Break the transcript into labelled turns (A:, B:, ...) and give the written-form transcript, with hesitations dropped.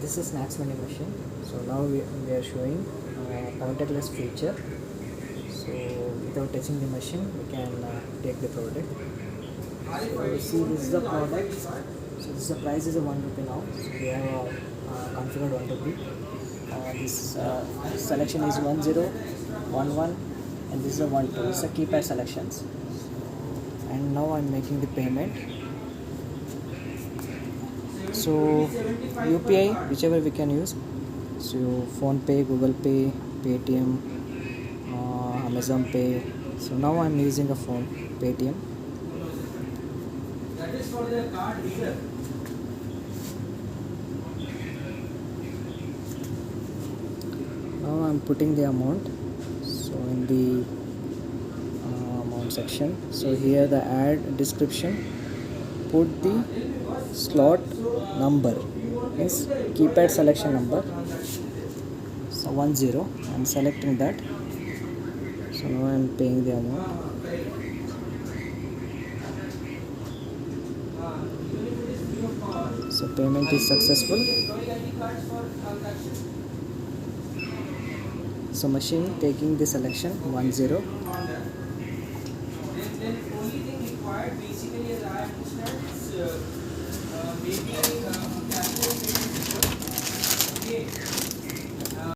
A: This is snacks vending machine. So now we are showing contactless feature. So without touching the machine, we can take the product. So you see, this is the product. So this is the price is a 1 rupee now. So we have configured 1 rupee. This selection is 1011, and this is a 12. This is a keypad selections. And now I'm making the payment. So UPI, whichever we can use. So Phone Pay, Google Pay, Paytm, Amazon Pay. So now I'm using a phone Paytm.
B: That is for the card reader.
A: Now I'm putting the amount. So in the amount section. So here the ad description. Put the slot number. Means keypad selection number. So 10. I'm selecting that. So now I'm paying the amount. So payment is successful. So machine taking the selection 10.
B: Then only thing required basically, as I understand, is maybe